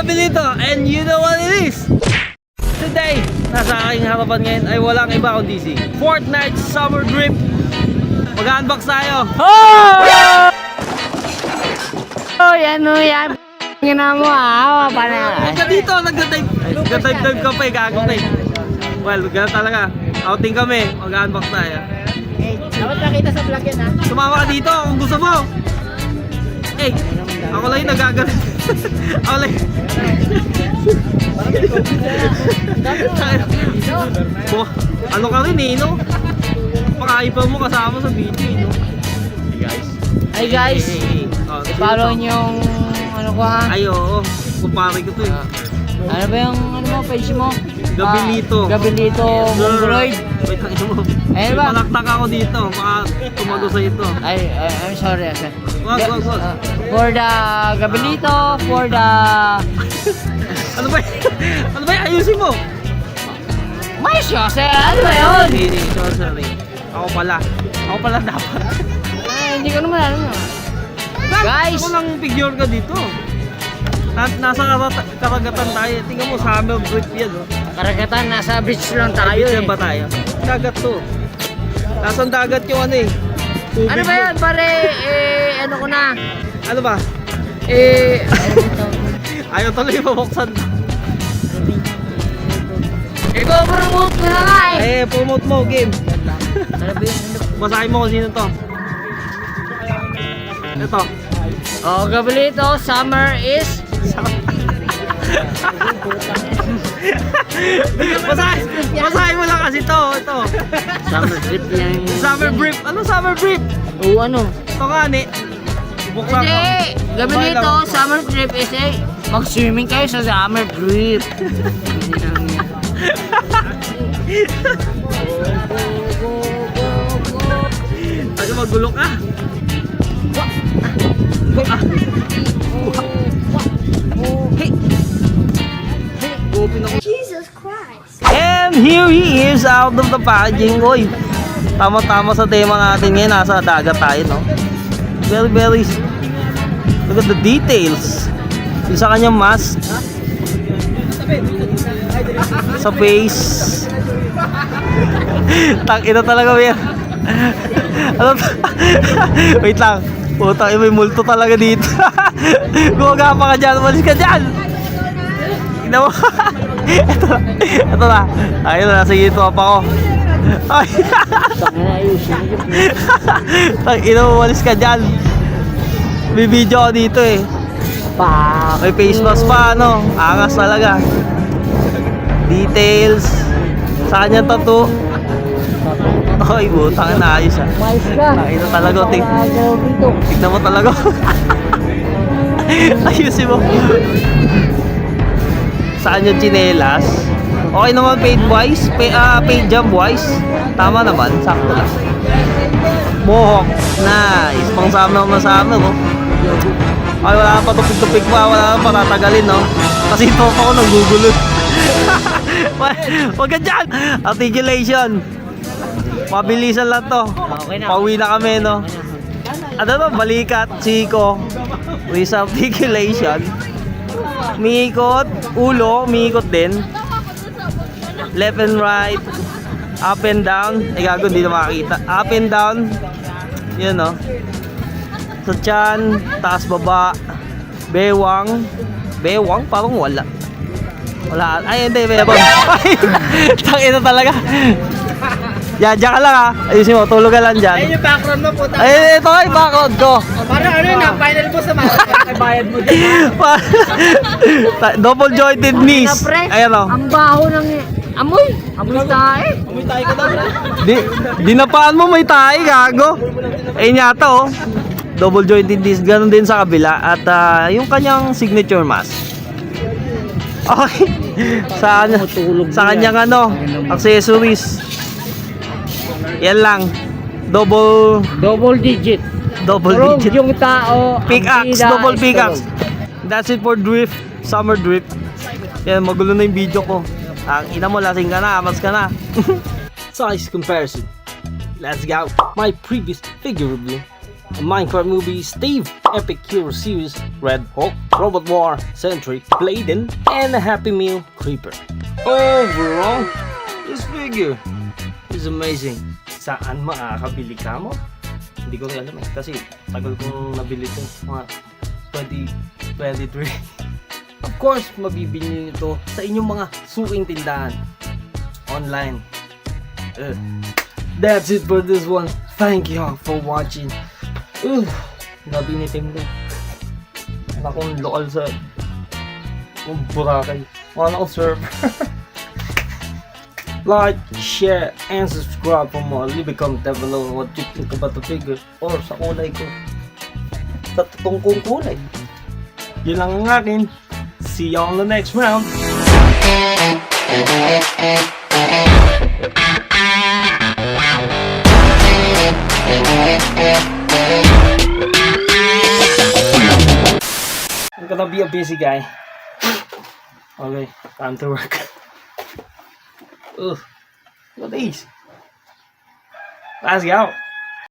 Gabelito, and you know what it is. Today, nasa aking harapan ngayon ay walang iba kundi si Fortnite Summer Drip. Mag-unbox tayo. Oh, yan o yan. Gina mo Huwag ka dito, nagda-dive ka pa eh, gago ka eh. Well, gano'n talaga. Outing kami, mag-unbox tayo. Dapat nakita sa vlog yan ha. Sumama ka dito kung gusto mo. Eh, ako lang yung nagagalit. Ako lang ano ka rin eh, no? Pakaipa mo kasama sa video eh, no? Hey guys, Oh, follow nyo yung ano ko ha. Ay, oo. Kupari ko to eh. Ano ba yung ano mo, page mo? Gabelito. Gabelito Mongoloid. Wait, ang ino mo. Ayun ba? Palaktak ako dito. Baka tumago sa ito. I'm sorry. Wag. For the Gabelito, for the... Ano ba? Ano ba? Ayusin mo. May siyose! Ano ba yun? Hindi, sorry. Ako pala dapat. Ay, hindi ko naman alam yun. Guys! Ako lang figure ka dito. Nasa karagatan tayo. Tingnan mo, summer break yan. Oh. Karagatan, nasa beach lang tayo Beach eh. ba tayo? Dagat to. Nasaan dagat yung ano eh? Tubig Ano ba yan? Pare, ano ko na? Ano ba? Ayaw tuloy mabuksan. Promote ko na nga eh. Promote mo, game. Ano ba yun? Basahin mo kung sino to. Ito. Oh, Gabelito, summer is... Basahin mo lang kasi to. Ito. Summer trip yan. Summer brief. Ano summer brief? Oo, ano? Ito nga ni. Buksan ko. Hindi, Gabelito, summer trip is mag-swimming kayo sa summer trip. Hindi lang yan. Tayo magulo ka. Jesus Christ. And here he is out of the packaging. Oy, tama-tama sa tema natin ngayon. Nasa dagat tayo, no? Very, look at the details. Yung sa kanyang mask. Sa face. Ito talaga, man. Ano wait lang. Putang, may multo talaga dito. Gumaga pa ka dyan. Malis ka dyan. Tignan mo. Ito na. Ayun na, nasa YouTube pa ako. Ay. Ina mo, malis ka dyan. May video ako dito eh. May face mask pa, ano. Angas talaga. Details. Sa kanyang tattoo. Ay, butang na ayos ah. Ina talaga. Tignan mo talaga. Ayusin mo. Saan yung chinelas? Okay naman paid wise, paid job wise. Tama naman, sakto lang. Mohawk, nice. Pang summer na summer, oh. Ay, wala pa tupig-tupig pa, wala pa tatagalin, no? Kasi ito pa ako nagugulot. Wag ka dyan! Articulation. Mabilisan lang to. Pauwi na kami, no? Ano ba? Balikat, siko. With articulation. Umiikot, ulo, umiikot din. Left and right. Up and down. Ay gago, hindi na makakita. Up and down. Yun, no? Sa tiyan, taas baba. Bewang. Bewang? Parang wala. Wala. Ay, hindi, bewang. Ay, tangina talaga. Yan, dyan ka lang ha. Ayusin mo, tulog ka lang dyan. Ayun yung background mo, puta. Ay, ito ay background ko. Parang ano yun, final mo sa mga bayad mo dyan. Double jointed knees. Ayan o. Ang baho ng... Amoy tae. Amoy tayo ka daw. Dinapaan mo, may tayo, gago. Ayun yata o. Double jointed knees. Ganon din sa kabila. At yung kanyang signature mask. Okay. Sa kanyang ano, accessories. Yan lang. Double digit. Yung tao. Pickaxe, double pickaxe. That's it for drift, summer drift. Yan, magulo na yung video ko. Ang ina mo, lasing ka na, amas ka na. Size comparison. Let's go. My previous figure review. Minecraft movie, Steve, Epic Hero Series, Red Hawk, Robot War, Sentry, Bladen, and a Happy Meal Creeper. Overall, this figure is amazing. Saan makakabili ka mo? Hindi ko rin alam eh, kasi tagal kong nabili ito, mga 2023. Of course, mabibili nito sa inyong mga suking tindahan online. That's it for this one. Thank you all for watching. Nabinitim din. Wala akong lokal sa Boracay. Wala akong surf. Like, share, and subscribe for more. Leave a comment down below what you think about the figure or sa kulay ko. Sa totoong kong kulay. Yun lang ang akin. See you on the next round. I'm gonna be a busy guy. Okay, time to work. Ugh, look at these. Let's go.